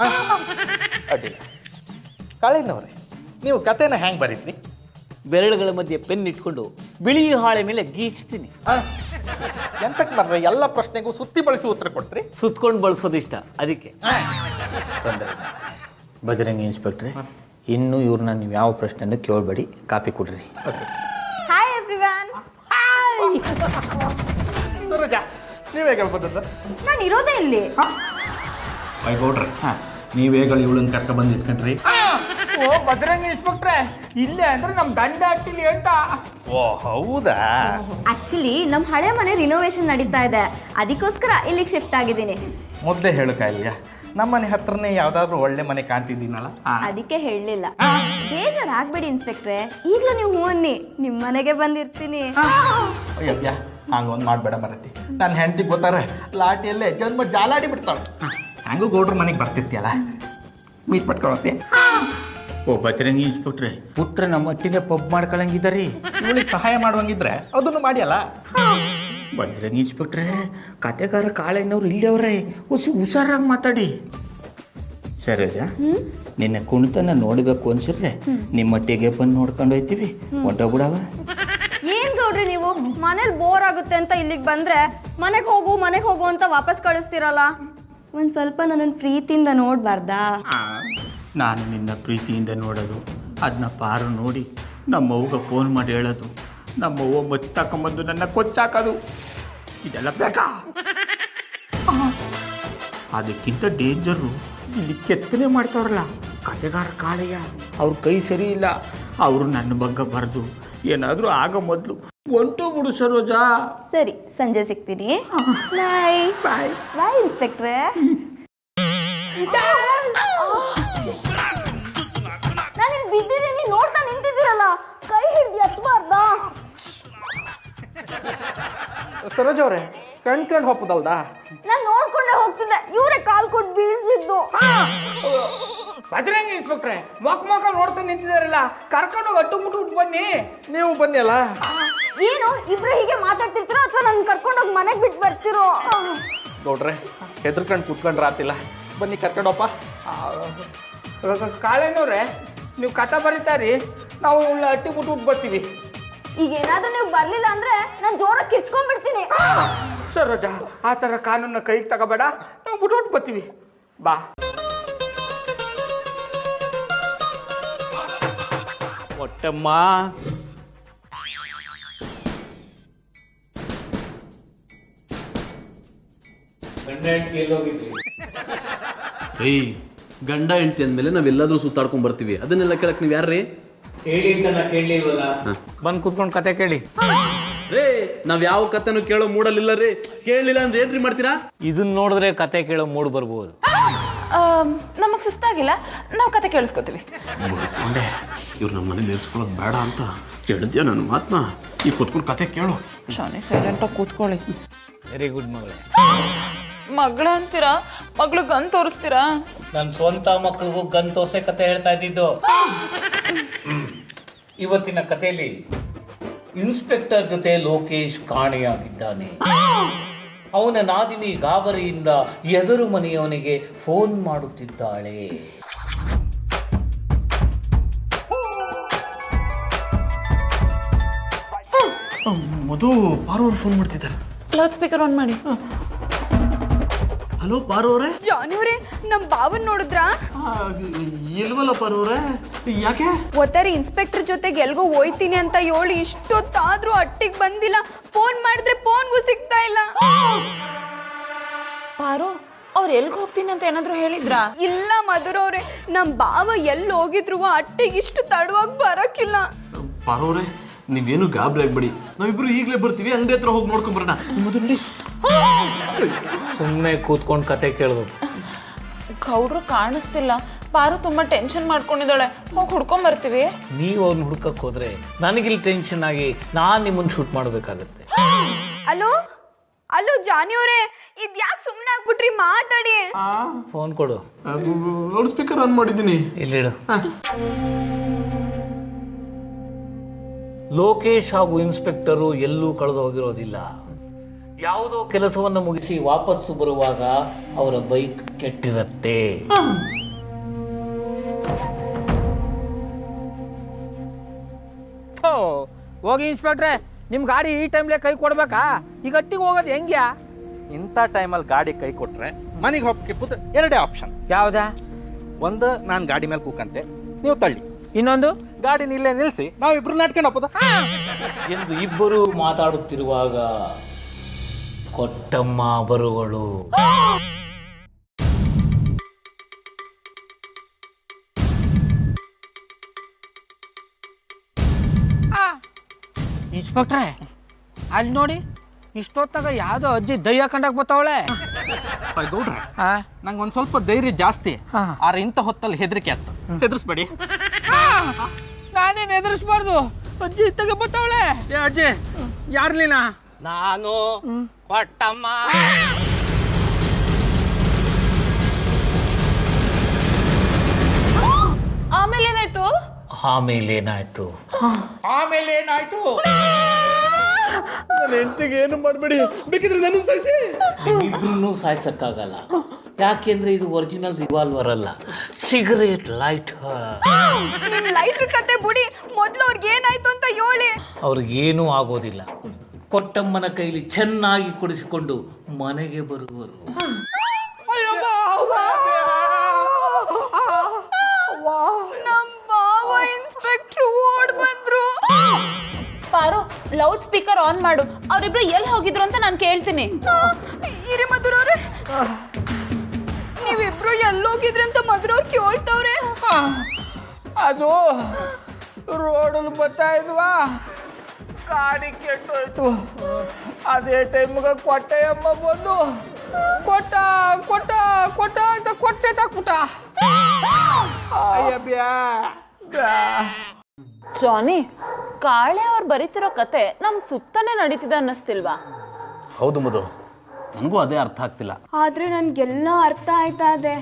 E: ಅಡ್ಡಿಲ್ಲ. ಕಾಳಿನವ್ರೆ, ನೀವು ಕತೆನ ಹೆಂಗೆ ಬರೀತ್ರಿ?
B: ಬೆರಳುಗಳ ಮಧ್ಯೆ ಪೆನ್ ಇಟ್ಕೊಂಡು ಬಿಳಿ ಹಾಳೆ ಮೇಲೆ ಗೀಚ್ತೀನಿ.
E: ಎಂತಕ್ಕೆ ಮರ್ರೆ, ಎಲ್ಲ ಪ್ರಶ್ನೆಗೂ ಸುತ್ತಿ ಬಳಸಿ ಉತ್ತರ ಕೊಡ್ತೀರಿ?
B: ಸುತ್ಕೊಂಡು ಬಳಸೋದಿಷ್ಟ, ಅದಕ್ಕೆ.
H: ಬಜರಂಗಿ ಇನ್ಸ್ಪೆಕ್ಟ್ರೆ, ಇನ್ನು ಇವ್ರನ್ನ ನೀವು ಯಾವ ಪ್ರಶ್ನೆನೂ ಕೇಳಬೇಡಿ, ಕಾಪಿ ಕೊಡ್ರಿ.
F: Hi everyone.
E: ಸುರಜಾ, ನೀವೇ ಕೇಳ್ಬೋದ?
F: ನಾನು ಇರೋದೇ ಇಲ್ಲಿ.
H: ಗೌಡ್ರೆ, ನೀವೇಗಳು ಇವಳನ್ನ ಕರ್ಕ ಬಂದು ಇಟ್ಕೊಂಡ್ರಿ.
E: ಓ ಬಜರಂಗಿ ಇನ್ಸ್ಪೆಕ್ಟ್ರೆ, ಇಲ್ಲೇ ಅಂದ್ರೆ ನಮ್ಮ ದಂಡ ಹಟ್ಟಿಲಿ ಅಂತ. ಓ ಹೌದಾ?
I: ಆಕ್ಚುಲಿ ನಮ್ಮ ಹಳೆ ಮನೆ ರಿನೋವೇಷನ್ ನಡೀತಾ ಇದೆ, ಅದಕ್ಕೋಸ್ಕರ ಇಲ್ಲಿಗೆ ಶಿಫ್ಟ್ ಆಗಿದ್ದೀನಿ.
E: ಮೊದಲೇ ಹೇಳಕ್ಕಾಗಿಲ್ಲ, ನಮ್ಮನೆ ಹತ್ರನೇ ಯಾವ್ದಾದ್ರು ಒಳ್ಳೆ ಮನೆ ಕಾಣ್ತಿದ್ದೀನಲ್ಲ,
I: ಅದಕ್ಕೆ ಹೇಳಲಿಲ್ಲ. ಬೇಜಾರಾಗ್ಬೇಡಿ ಇನ್ಸ್ಪೆಕ್ಟ್ರೆ, ಈಗಲೂ ನೀವು ಹೂ ಅನ್ನಿ, ನಿಮ್ಮ ಮನೆಗೆ ಬಂದಿರ್ತೀನಿ.
E: ಅಯ್ಯ, ಹಂಗೊಂದು ಮಾಡಬೇಡ ಮರತಿ. ನನ್ನ ಹೆಂಡತಿಗೆ ಗೊತ್ತಾರೆ, ಲಾಟಿಯಲ್ಲೇ ಜನ್ಮ ಜಾಲಾಡಿ ಬಿಡ್ತಾಳೆ. ಹಂಗೂ ಗೌಡ್ರ ಮನೆಗೆ ಬರ್ತಿರ್ತೀಯಲ್ಲ, ಮೀಟ್ ಪಟ್ಕೊಳತ್ತೆ.
H: ಓ ಬಜರಂಗಿ ಇನ್ಸ್ಪೆಕ್ಟ್ರೆ, ಪುಟ್ರೆ ನಮ್ಮ ಒಟ್ಟಿಗೆ ಪಬ್ ಮಾಡ್ಕೊಳಂಗಿದ್ದಾರಿ.
E: ಇವಳಿಗೆ ಸಹಾಯ ಮಾಡುವಂಗಿದ್ರೆ ಅದನ್ನು ಮಾಡಿಯಲ್ಲ.
H: ಬಜರಂಗಿ ಇನ್ಸ್ಪೆಕ್ಟ್ರೆ, ಕತೆಗಾರ ಕಾಳೆನವ್ರು ಇಲ್ಲೇ ಅವ್ರೆ, ಹುಷಾರಾಗಿ ಮಾತಾಡಿ. ಸರೋಜ, ನಿನ್ನ ಕುಣಿತನ ನೋಡಬೇಕು ಅನ್ಸಿದ್ರೆ ನಿಮ್ಮೊಟ್ಟಿಗೆ ಬಂದು ನೋಡ್ಕೊಂಡು ಹೋಯ್ತೀವಿ, ಹೊಂಟೋಗ್ಬಿಡವ.
I: ಏನ್ ಗೌಡ್ರಿ ನೀವು, ಮನೇಲಿ ಬೋರ್ ಆಗುತ್ತೆ ಅಂತ ಇಲ್ಲಿಗೆ ಬಂದ್ರೆ ಮನೆಗೆ ಹೋಗು ಅಂತ ವಾಪಸ್ ಕಳಿಸ್ತೀರಲ್ಲ. ಒಂದ್ ಸ್ವಲ್ಪ ನನ್ನನ್ನು ಪ್ರೀತಿಯಿಂದ ನೋಡ್ಬಾರ್ದಾ?
H: ನಾನು ನಿನ್ನ ಪ್ರೀತಿಯಿಂದ ನೋಡೋದು, ಅದನ್ನ ಪಾರು ನೋಡಿ ನಮ್ಮವ್ಗೆ ಫೋನ್ ಮಾಡಿ ಹೇಳೋದು, ನಮ್ಮವ್ವ ಮತ್ತಾಕೊಂಬಂದು ನನ್ನ ಕೊಚ್ಚಾಕೋದು, ಇದೆಲ್ಲ ಬೇಕಾ? ಅದಕ್ಕಿಂತ ಡೇಂಜರು ಇಲ್ಲಿ ಕೆತ್ತನೆ ಮಾಡ್ತಾವ್ರಲ್ಲ ಕತೆಗಾರ ಕಾಳಯ್ಯ, ಅವ್ರ ಕೈ ಸರಿ ಇಲ್ಲ. ಅವರು ನನ್ನ ಬಗ್ಗೆ ಬರೆದು ಏನಾದರೂ ಆಗ ಮೊದಲು ಒಂಟು ಬಿಡು ಸರೋಜಾ.
I: ಸರಿ, ಸಂಜೆ ಸಿಗ್ತೀನಿ. ಬಾಯ್ ಬಾಯ್ ಬಾಯ್ ಇನ್ಸ್ಪೆಕ್ಟ್ರೆ. ನಾನು ಇಲ್ಲಿ ಬಿದ್ದಿದ್ದೀನಿ, ನೋಡ್ತಾ ನಿಂತಿದ್ದೀರಲ್ಲ, ಕೈ ಹಿಡ್ದು ಎತ್ತಬಾರ್ದ?
E: ಸರೋಜ ಅವರೇ, ಕಣ್ ಹೋಗ್ಬೋದಲ್ದಾ?
I: ನಾನು ನೋಡ್ಕೊಂಡೆ ಹೋಗ್ತಿದ್ದೆ, ಇವರೇ ಕಾಲ್ ಕೊಟ್ಟು ಬೀಳಿಸಿದ್ದು.
H: ಬದ್ರಂಗಿ ಇನ್ಸ್ಪೆಕ್ಟ್ರೆ, ಮೊಕ್ಕ ನೋಡ್ತಾ ನಿಂತಿದ್ದಾರಲ್ಲ, ಕರ್ಕೊಂಡೋಗಿ ಅಟ್ಟು ಮುಟ್ಟು ಬನ್ನಿ.
E: ನೀವು ಬನ್ನಿ ಅಲ್ಲ.
I: ಏನು ಇಬ್ರು ಹೀಗೆ ಮಾತಾಡ್ತಿರ್ತೀರೋ ಅಥವಾ ನನ್ನ ಕರ್ಕೊಂಡೋಗಿ ಮನೆಗೆ ಬಿಟ್ಟು ಬರ್ತಿರೋ?
E: ನೋಡ್ರೆ, ಹೆದರ್ಕೊಂಡು ಕುತ್ಕೊಂಡ್ರೆ ಆತಿಲ್ಲ, ಬನ್ನಿ ಕರ್ಕೊಂಡಪ್ಪ.
H: ಕಾಳೇನವ್ರೆ, ನೀವು ಕಥೆ ಬರೀತಾರಿ, ನಾವು ಅಟ್ಟಿ ಮುಟ್ಟು ಬರ್ತೀವಿ.
I: ಈಗ ಏನಾದ್ರೂ ನೀವು ಬರ್ಲಿಲ್ಲ ಅಂದ್ರೆ ನಾನು ಜೋರಾಗಿ ಕಿರ್ಚ್ಕೊಂಡ್ಬಿಡ್ತೀನಿ.
H: ಸರೋಜ, ಆ ಥರ ಕಾನೂನ ಕೈಗೆ ತಗೋಬೇಡ, ನಾವು ಬಿಟ್ಟು ಬರ್ತೀವಿ. ಬಾ.
B: ಕೊಟ್ಟಮ್ಮ,
D: ಏಯ್, ಗಂಡ ಹೆಂಡತಿ ಅಂದಮೇಲೆ ನಾವೆಲ್ಲಾದ್ರೂ ಸುತ್ತಾಡ್ಕೊಂಡ್ ಬರ್ತೀವಿ. ಅದನ್ನೆಲ್ಲ ಕೇಳಕ್ ನೀವು ಯಾರ್ರೀ?
B: ಕೇಳಿಲ್ವಲ್ಲ, ಬಂದು ಕೂತ್ಕೊಂಡು ಕತೆ ಕೇಳಿ.
D: ರೇ, ನಾವ್ ಯಾವ ಕತೆನೂ ಕೇಳೋ ಮೂಡಲಿಲ್ಲ ರೀ. ಕೇಳಲಿಲ್ಲ ಅಂದ್ರೆ ಏನ್ರಿ ಮಾಡ್ತೀರಾ?
B: ಇದನ್ನ ನೋಡಿದ್ರೆ ಕತೆ ಕೇಳೋ ಮೂಡ್ ಬರ್ಬೋದು.
F: ನಮಗ್ ಸುಸ್ತಾಗಿಲ್ಲ, ನಾವು ಕತೆ ಕೇಳಿಸ್ಕೊತೀವಿ.
D: ಇವ್ರು ನಮ್ಮ ಮನೇಲಿ ಇರ್ಸ್ಕೊಳ್ಳೋದು ಬೇಡ ಅಂತ ಹೇಳಿದ್ಯಾ ನನ್ನ ಮಾತನ್ನ. ಈಗ ಕೂತ್ಕೊಂಡು ಕತೆ ಕೇಳು.
F: ಶಾನೆ ಸೈಲೆಂಟಾಗಿ ಕೂತ್ಕೊಳ್ಳಿ.
B: ವೆರಿ ಗುಡ್ ಮಗಳೇ.
F: ಮಗಳ ಅಂತೀರಾ? ಮಗಳು ಗನ್ ತೋರಿಸ್ತೀರಾ?
B: ನನ್ನ ಸ್ವಂತ ಮಕ್ಕಳಿಗೂ ಗನ್ ತೋರ್ಸೆ ಕತೆ ಹೇಳ್ತಾ ಇದ್ದಿದ್ದು. ಇವತ್ತಿನ ಕಥೆಯಲ್ಲಿ ಇನ್ಸ್ಪೆಕ್ಟರ್ ಜೊತೆ ಲೋಕೇಶ್ ಕಾಣೆಯಾಗಿದ್ದಾನೆ. ಅವನ ನಾದಿನಿ ಗಾಬರಿಯಿಂದ ಎದುರು ಮನೆಯವನಿಗೆ ಫೋನ್ ಮಾಡುತ್ತಿದ್ದಾಳೆ.
D: ಮಧು, ಪಾರು ಅವ್ರು ಫೋನ್ ಮಾಡ್ತಿದ್ದಾರೆ.
F: ಲೌಡ್ ಸ್ಪೀಕರ್ ಆನ್ ಮಾಡಿ.
D: ಹಲೋ ಪಾರು ಅವರೇ.
I: ಜಾನಿವ್ರೆ, ನಮ್ ಬಾವನ್ ನೋಡಿದ್ರಾ?
D: ಇಲ್ವಲ್ಲ ಪಾರು ಅವರೇ, ಯಾಕೆ?
I: ಒತ್ತಾರೆ ಇನ್ಸ್ಪೆಕ್ಟರ್ ಜೊತೆಗೆ ಎಲ್ಗೋ ಹೋಯ್ತೀನಿ ಅಂತ ಹೇಳಿ ಇಷ್ಟೊತ್ತಾದ್ರೂ ಅಟ್ಟಿಗೆ ಬಂದಿಲ್ಲ. ಫೋನ್ ಮಾಡಿದ್ರೆ ಫೋನ್ಗೂ ಸಿಗ್ತಾ ಇಲ್ಲ.
F: ಪಾರು, ಅವ್ರು ಎಲ್ಗೆ ಹೋಗ್ತೀನಿ ಅಂತ ಏನಾದ್ರು ಹೇಳಿದ್ರಾ?
I: ಇಲ್ಲ ಮಧುರವ್ರೆ, ನಮ್ ಬಾವ ಎಲ್ಲಿ ಹೋಗಿದ್ರು ಅಟ್ಟಿಗೆ ಇಷ್ಟು ತಡವಾಗಿ ಬರಕ್ಕಿಲ್ಲ.
D: ಪಾರು ಅವರೇ, ನೀವೇನು ಗಾಬರಿ ಆಗ್ಬೇಡಿ, ನಾವಿಬ್ರು ಈಗಲೇ ಬರ್ತೀವಿ. ಅಂಗಡಿ ಹತ್ರ ಹೋಗಿ ನೋಡ್ಕೊಂಡ್ ಬರೋಣ. ಮಧು ನೋಡಿ,
B: ಸುಮ್ಮನೆ ಕೂತ್ಕೊಂಡು ಕತೆ ಕೇಳಬೇಕು.
F: ಗೌಡ್ರು ಕಾಣಿಸ್ತಿಲ್ಲ. ಪಾರು ತುಂಬಾ ಟೆನ್ಷನ್ ಮಾಡ್ಕೊಂಡಿದ್ದಾಳೆ. ಹೋಗಿ ಹುಡ್ಕೊಂಡ್ ಬರ್ತೀವಿ.
B: ನೀವು ಅವ್ರನ್ನ ಹುಡ್ಕಕ್ಕೆ ಹೋದ್ರೆ ನನಗಿಲ್ಲಿ ಟೆನ್ಷನ್ ಆಗಿ ನಾನು ನಿಮ್ಮನ್ನು ಶೂಟ್ ಮಾಡಬೇಕಾಗತ್ತೆ.
I: ಅಲೋ ಅಲೋ ಜಾನಿಯವ್ರೆ, ಇದ್ ಯಾಕೆ ಸುಮ್ಮನೆ ಆಗ್ಬಿಟ್ರಿ? ಮಾತಾಡಿ.
B: ಫೋನ್ ಕೊಡು.
D: ಲೌಡ್ ಸ್ಪೀಕರ್ ಆನ್ ಮಾಡಿದ್ದೀನಿ.
B: ಇಲ್ಲಿಡು. ಲೋಕೇಶ್ ಹಾಗೂ ಇನ್ಸ್ಪೆಕ್ಟರು ಎಲ್ಲೂ ಕಳೆದು ಹೋಗಿರೋದಿಲ್ಲ. ಯಾವುದೋ ಕೆಲಸವನ್ನು ಮುಗಿಸಿ ವಾಪಸ್ಸು ಬರುವಾಗ ಅವರ ಬೈಕ್ ಕೆಟ್ಟಿರುತ್ತೆ.
H: ಹೋಗಿ ಇನ್ಸ್ಪೆಕ್ಟ್ರೆ, ನಿಮ್ಮ ಗಾಡಿ ಈ ಟೈಮ್ಲೆ ಕೈ ಕೊಡ್ಬೇಕಾ? ಈಗ ಅಟ್ಟಿಗೆ ಹೋಗೋದು ಹೆಂಗ್ಯಾ?
E: ಇಂಥ ಟೈಮಲ್ಲಿ ಗಾಡಿ ಕೈ ಕೊಟ್ರೆ ಮನೆಗೆ ಹೋಗ್ಲಿಕ್ಕೆ ಎರಡೇ ಆಪ್ಷನ್.
H: ಯಾವ್ದಾ?
E: ಒಂದು, ನಾನು ಗಾಡಿ ಮೇಲೆ ಕೂಕಂತೆ, ನೀವು ತಳ್ಳಿ.
H: ಇನ್ನೊಂದು,
E: ಗಾಡಿನ ಇಲ್ಲೇ ನಿಲ್ಲಿಸಿ ನಾವಿಬ್ರು ನಾಟ್ಕೊಂಡು ಹೋಗ್ಬೋದ
B: ಎಂದು ಇಬ್ಬರು ಮಾತಾಡುತ್ತಿರುವಾಗ ಕೊಟ್ಟಮ್ಮ ಬರುವಳು.
H: ಇನ್ಸ್ಪೆಕ್ಟ್ರೆ, ಅಲ್ಲಿ ನೋಡಿ, ಇಷ್ಟೊತ್ತಾಗ ಯಾವ್ದೋ ಅಜ್ಜಿ ದಯ್ಯ ಕಂಡಾಗ ಬರ್ತಾವಳೆ.
E: ಗೌಡ್ರೆ, ನಂಗೆ ಒಂದು ಸ್ವಲ್ಪ ಧೈರ್ಯ ಜಾಸ್ತಿ. ಆದ್ರೆ ಇಂಥ ಹೊತ್ತಲ್ಲಿ ಹೆದರಿಕೆ ಆಗ್ತದೆ. ಹೆದರ್ಸ್ಬೇಡಿ.
H: ನಾನೇನು ಎದುರಿಸ್ಬಾರ್ದು, ಅಜ್ಜಿ ಇತ್ತಾಗ ಬರ್ತಾವಳೆ.
E: ಏ ಅಜ್ಜಿ, ಯಾರ್ಲಿನ?
C: ನಾನು ಕೊಟ್ಟಮ್ಮ.
F: ಆಮೇಲೆ ಏನಾಯ್ತು?
B: ಆಮೇಲೇನಾಯ್ತು?
D: ನನ್ನ ಹೆಂಡತಿಗೆ ಏನು ಮಾಡಬೇಡಿ, ಬೇಕಿದ್ರೆ ನನ್ನ ಸಾಯಿಸಿ.
B: ಇಬ್ರು ಸಾಯ್ಸಕ್ಕಾಗಲ್ಲ, ಯಾಕೆಂದ್ರೆ ಇದು ಒರಿಜಿನಲ್ ರಿವಾಲ್ವರ್ ಅಲ್ಲ, ಸಿಗರೇಟ್ ಲೈಟರ್.
I: ನಿಮ್ ಲೈಟ್ರ್ ಕತೆ ಬಿಡಿ, ಮೊದ್ಲು ಅವ್ರಿಗೆ ಏನಾಯ್ತು ಅಂತ ಹೇಳಿ.
B: ಅವ್ರಿಗೇನೂ ಆಗೋದಿಲ್ಲ. ಕೊಟ್ಟಮ್ಮನ ಕೈಲಿ ಚೆನ್ನಾಗಿ ಕುಡಿಸಿಕೊಂಡು ಮನೆಗೆ ಬರುವರು.
I: ನಮ್ ಬಾವ ಇನ್ಸ್ಪೆಕ್ಟ್ರು ಓಡ್ ಬಂದ್ರು.
F: ಪಾರು, ಲೌಡ್ ಸ್ಪೀಕರ್ ಆನ್ ಮಾಡು. ಅವರಿಬ್ರು ಎಲ್ಲಿ ಹೋಗಿದ್ರು ಅಂತ ನಾನು ಕೇಳ್ತೀನಿ.
I: ಇರಿ ಮಧುರವ್ರೆ. ಎಲ್ಲೋಗಿದ್ರೆ ಅಂತ ಮದ್ರವ್ರು ಕೇಳ್ತವ್ರೆ.
H: ಅದು ರೋಡಲ್ಲಿ ಬರ್ತಾ ಇದ್ವಾ, ಗಾಡಿ ಕೆಟ್ಟೋಯ್ತು. ಅದೇ ಟೈಮ್ಗೆ ಕೊಟ್ಟೆಯಮ್ಮ ಬಂದು ಕೊಟ್ಟ ಕೊಟ್ಟ ಕೊಟ್ಟ ಅಂತ ಕೊಟ್ಟೆ ತಕ್ಬಿಟ್ಟ. ಅಯ್ಯ ಬ್ಯಾ ಬ್ಯಾ.
F: ಜಾನಿ, ಕಾಳೆ ಅವ್ರು ಬರೀತಿರೋ ಕತೆ ನಮ್ ಸುತ್ತನೇ ನಡೀತಿದೆ ಅನ್ನಿಸ್ತಿಲ್ವಾ?
D: ಹೌದು ಮಧು, ನನಗೂ ಅದೇ ಅರ್ಥ ಆಗ್ತಿಲ್ಲ.
I: ಆದ್ರೆ ನನ್ಗೆಲ್ಲ ಅರ್ಥ ಆಯ್ತಾ ಇದೆ.